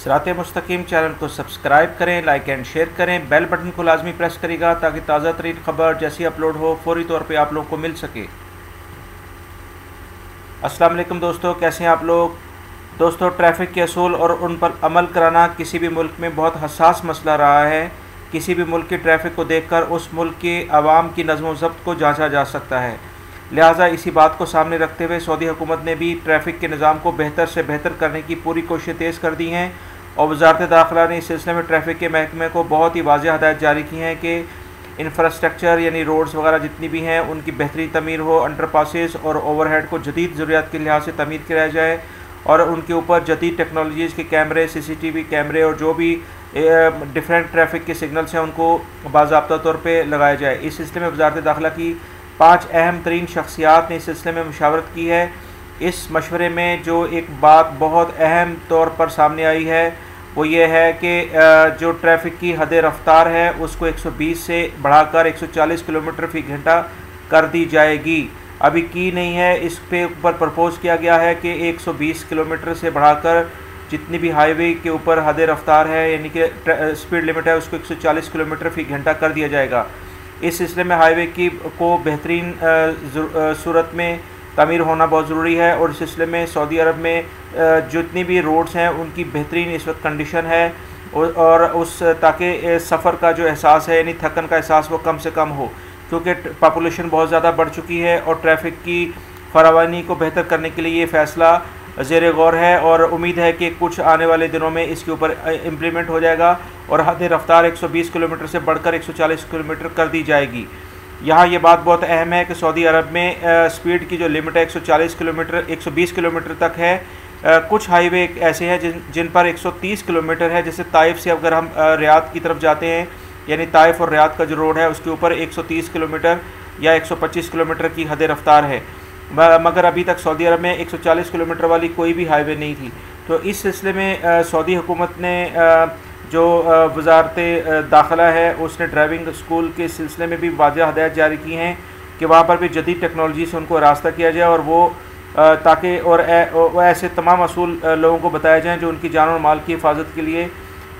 सिरात मुस्तकीम चैनल को सब्सक्राइब करें, लाइक एंड शेयर करें, बेल बटन को लाजमी प्रेस करेगा ताकि ताज़ा तरीन खबर जैसी अपलोड हो फौरी तौर पे आप लोगों को मिल सके। अस्सलाम वालेकुम दोस्तों, कैसे हैं आप लोग। दोस्तों, ट्रैफिक के असूल और उन पर अमल कराना किसी भी मुल्क में बहुत हसास मसला रहा है। किसी भी मुल्क की ट्रैफिक को देखकर उस मुल्क के अवाम की नज़्म व ज़ब्त को जांचा जा सकता है। लिहाजा इसी बात को सामने रखते हुए सऊदी हुकूमत ने भी ट्रैफिक के निज़ाम को बेहतर से बेहतर करने की पूरी कोशिशें तेज़ कर दी हैं और वज़ारत दाखिला ने इस सिलसिले में ट्रैफिक के महकमे को बहुत ही वाज़ेह हदायत जारी की हैं कि इंफ्रास्ट्रक्चर यानी रोड्स वगैरह जितनी भी हैं उनकी बेहतरीन तमीर हो, अंडरपासेस और ओवरहेड को जदीद ज़रूरियात के लिहाज से तमीर किया जाए और उनके ऊपर जदीद टेक्नोलॉजीज़ के कैमरे, CCTV कैमरे और जो भी डिफरेंट ट्रैफिक के सिग्नल्स हैं उनको बाज़ाब्ता तौर पे लगाया जाए। इस सिलसिले में वज़ारत दाखिला की 5 अहम तरीन शख्सियात ने इस सिलसिले में मशावरत की है। इस मशवरे में जो एक बात बहुत अहम तौर पर सामने आई है वो ये है कि जो ट्रैफिक की हद रफ्तार है उसको 120 से बढ़ाकर 140 किलोमीटर फ़ी घंटा कर दी जाएगी। अभी की नहीं है, इस पे ऊपर प्रपोज़ किया गया है कि 120 किलोमीटर से बढ़ाकर जितनी भी हाईवे के ऊपर हद रफ्तार है यानी कि स्पीड लिमिट है उसको 140 किलोमीटर फ़ी घंटा कर दिया जाएगा। इस सिलसिले में हाईवे की को बेहतरीन सूरत में तमीर होना बहुत ज़रूरी है और इस सिलसिले में सऊदी अरब में जितनी भी रोड्स हैं उनकी बेहतरीन इस वक्त कंडीशन है और उस ताकि सफ़र का जो एहसास है यानी थकन का एहसास वो कम से कम हो, क्योंकि पॉपुलेशन बहुत ज़्यादा बढ़ चुकी है और ट्रैफिक की फरावानी को बेहतर करने के लिए ये फ़ैसला ज़ेर गौर है और उम्मीद है कि कुछ आने वाले दिनों में इसके ऊपर इम्प्लीमेंट हो जाएगा और हद रफ्तार 120 किलोमीटर से बढ़कर 140 किलोमीटर कर दी जाएगी। यहाँ ये बात बहुत अहम है कि सऊदी अरब में स्पीड की जो लिमिट है 140 किलोमीटर 120 किलोमीटर तक है। कुछ हाईवे ऐसे हैं जिन पर 130 किलोमीटर है, जैसे ताइफ से अगर हम रियाद की तरफ जाते हैं यानी ताइफ और रियाद का जो रोड है उसके ऊपर 130 किलोमीटर या 125 किलोमीटर की हद रफ्तार है, मगर अभी तक सऊदी अरब में 140 किलोमीटर वाली कोई भी हाईवे नहीं थी। तो इस सिलसिले में सऊदी हुकूमत ने जो वज़ारत दाखिला है उसने ड्राइविंग स्कूल के सिलसिले में भी वाज़ेह हदायत जारी की हैं कि वहाँ पर भी जदीद टेक्नोलॉजी से उनको रास्ता किया जाए और वो ताकि और ऐसे तमाम असूल लोगों को बताए जाएँ जो उनकी जान और माल की हिफाजत के लिए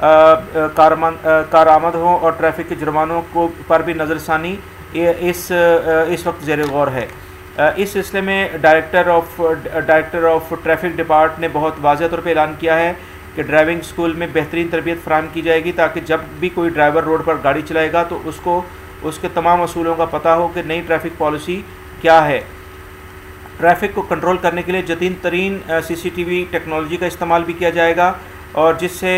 कारआमद हों और ट्रैफिक के जुर्मानों को पर भी नज़रसानी इस वक्त ज़ेर गौर है। इस सिलसिले में डायरेक्टर ऑफ ट्रैफिक डिपार्ट ने बहुत वाज़ेह तौर पर ऐलान किया है कि ड्राइविंग स्कूल में बेहतरीन तरबियत फ़राहम की जाएगी ताकि जब भी कोई ड्राइवर रोड पर गाड़ी चलाएगा तो उसको उसके तमाम असूलों का पता हो कि नई ट्रैफिक पॉलिसी क्या है। ट्रैफिक को कंट्रोल करने के लिए जदीद तरीन CCTV टेक्नोलॉजी का इस्तेमाल भी किया जाएगा और जिससे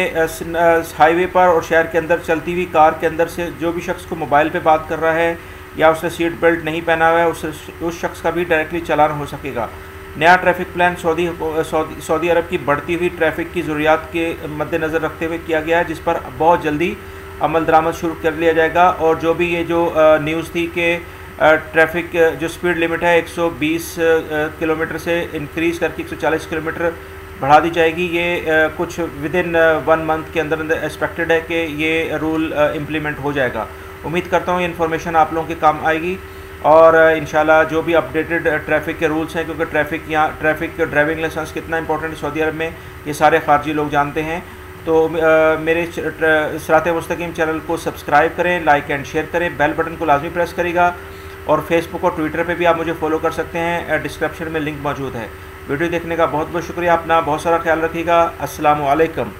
हाईवे पर और शहर के अंदर चलती हुई कार के अंदर से जो भी शख्स को मोबाइल पे बात कर रहा है या उसने सीट बेल्ट नहीं पहना हुआ है उस शख्स का भी डायरेक्टली चालान हो सकेगा। नया ट्रैफिक प्लान सऊदी अरब की बढ़ती हुई ट्रैफिक की ज़रूरियात के मद्देनज़र रखते हुए किया गया है, जिस पर बहुत जल्दी अमल दरामद शुरू कर लिया जाएगा। और जो भी ये जो न्यूज़ थी कि ट्रैफिक जो स्पीड लिमिट है 120 किलोमीटर से इंक्रीज़ करके 140 किलोमीटर बढ़ा दी जाएगी, ये कुछ विद इन 1 मंथ के अंदर एक्सपेक्टेड है कि ये रूल इम्प्लीमेंट हो जाएगा। उम्मीद करता हूँ ये इन्फॉर्मेशन आप लोगों के काम आएगी और इंशाल्लाह जो भी अपडेटेड ट्रैफिक के रूल्स हैं, क्योंकि ट्रैफिक ड्राइविंग लाइसेंस कितना इंपॉर्टेंट है सऊदी अरब में ये सारे खारजी लोग जानते हैं। तो मेरे सिरात मुस्तकीम चैनल को सब्सक्राइब करें, लाइक एंड शेयर करें, बेल बटन को लाजमी प्रेस करेगा और फेसबुक और ट्विटर पे भी आप मुझे फॉलो कर सकते हैं, डिस्क्रिप्शन में लिंक मौजूद है। वीडियो देखने का बहुत बहुत शुक्रिया, अपना बहुत सारा ख्याल रखिएगा। अस्सलामु अलैकुम।